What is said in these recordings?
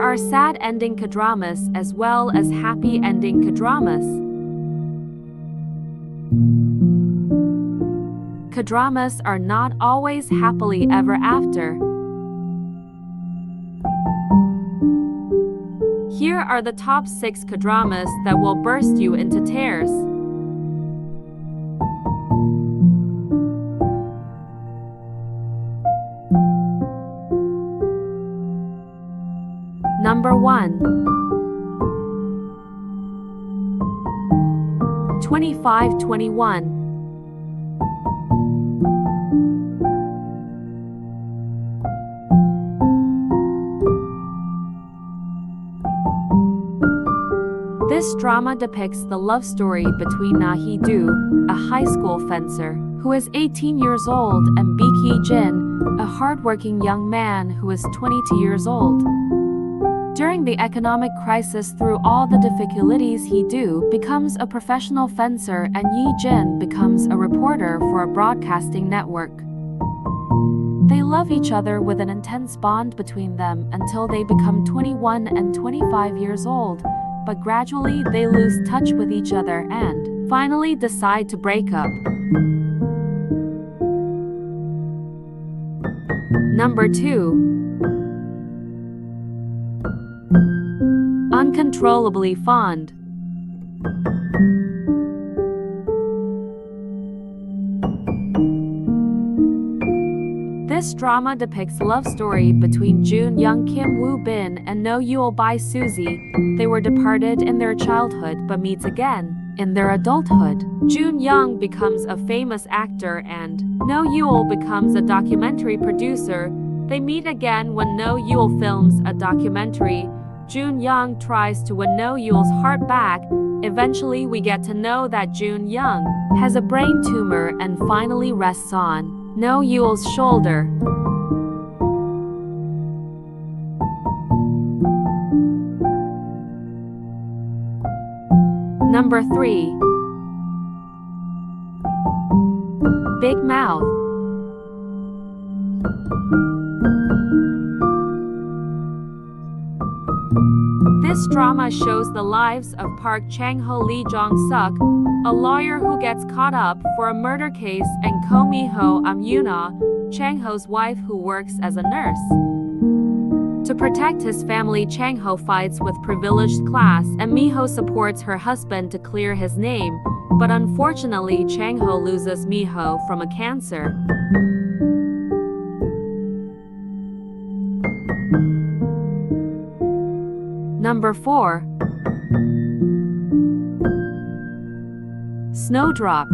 are sad ending kdramas as well as happy ending kdramas. Kdramas are not always happily ever after. Here are the top 6 kdramas that will burst you into tears. Number 1. 2521. This drama depicts the love story between Na Hee-do, a high school fencer, who is 18 years old, and Baek Hee-jin, a hardworking young man who is 22 years old. During the economic crisis, through all the difficulties, Hee-do becomes a professional fencer and Yee-jin becomes a reporter for a broadcasting network. They love each other with an intense bond between them until they become 21 and 25 years old, but gradually they lose touch with each other and finally decide to break up. Number 2. Uncontrollably fond. This drama depicts love story between Jun Young Kim Woo Bin and No Yeol Bai Suzy. They were departed in their childhood but meet again in their adulthood. Jun Young becomes a famous actor and No Yeol becomes a documentary producer. They meet again when No Yeol films a documentary. Jun Young tries to win No Yeol's heart back. Eventually we get to know that Jun Young has a brain tumor and finally rests on No Yeol's shoulder. Number 3. Big Mouth. This drama shows the lives of Park Chang-ho Lee Jong-suk, a lawyer who gets caught up for a murder case, and Ko Mi-ho Yuna, Chang-ho's wife who works as a nurse. To protect his family, Chang-ho fights with privileged class and Mi-ho supports her husband to clear his name, but unfortunately Chang-ho loses Mi-ho from a cancer. Number 4. Snowdrop.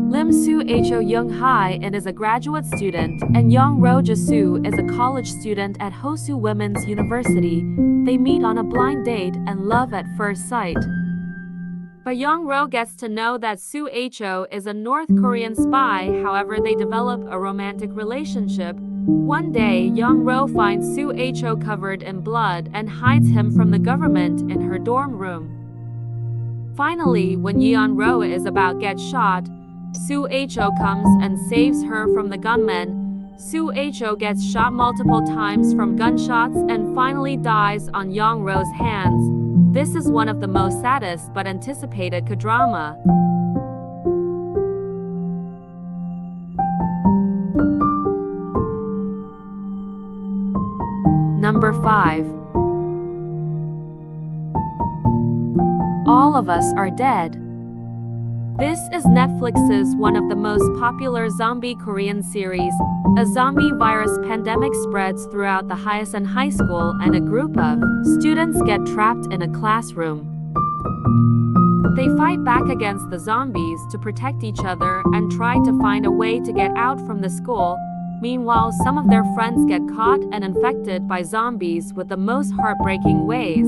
Lim Soo-ho Young Hai and is a graduate student, and Young Ro Ja-soo is a college student at Hosu Women's University. They meet on a blind date and love at first sight. But Young Ro gets to know that Soo-ho is a North Korean spy, however they develop a romantic relationship. One day, Young Ro finds Soo-ho covered in blood and hides him from the government in her dorm room. Finally, when Yeon Ro is about to get shot, Soo-ho comes and saves her from the gunman. Soo-ho gets shot multiple times from gunshots and finally dies on Young Ro's hands. This is one of the most saddest but anticipated kdrama. Number 5. All of Us Are Dead. This is Netflix's one of the most popular zombie Korean series. A zombie virus pandemic spreads throughout the Hyasun High School and a group of students get trapped in a classroom. They fight back against the zombies to protect each other and try to find a way to get out from the school. Meanwhile, some of their friends get caught and infected by zombies with the most heartbreaking ways.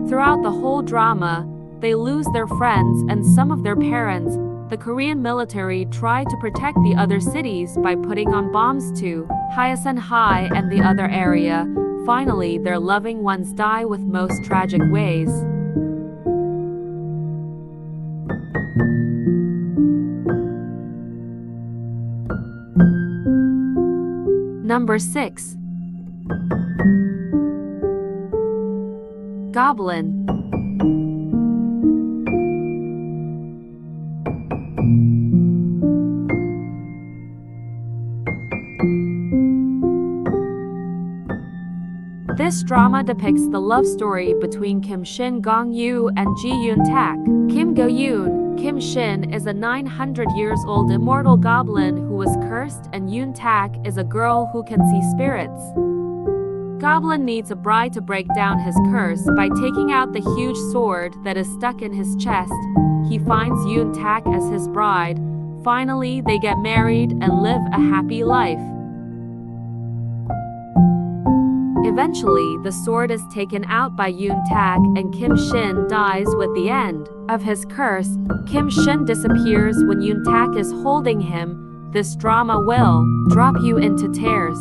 Throughout the whole drama, they lose their friends and some of their parents. The Korean military try to protect the other cities by putting on bombs to Hyasun High and the other area. Finally, their loving ones die with most tragic ways. Number 6. Goblin. This drama depicts the love story between Kim Shin Gong-yu and Ji Yoon-tak. Kim Go-yoon, Kim Shin is a 900 years old immortal goblin who was cursed, and Yoon-tak is a girl who can see spirits. Goblin needs a bride to break down his curse by taking out the huge sword that is stuck in his chest. He finds Yoon-tak as his bride. Finally, they get married and live a happy life. Eventually, the sword is taken out by Yoon-tak and Kim Shin dies with the end of his curse. Kim Shin disappears when Yoon-tak is holding him. This drama will drop you into tears.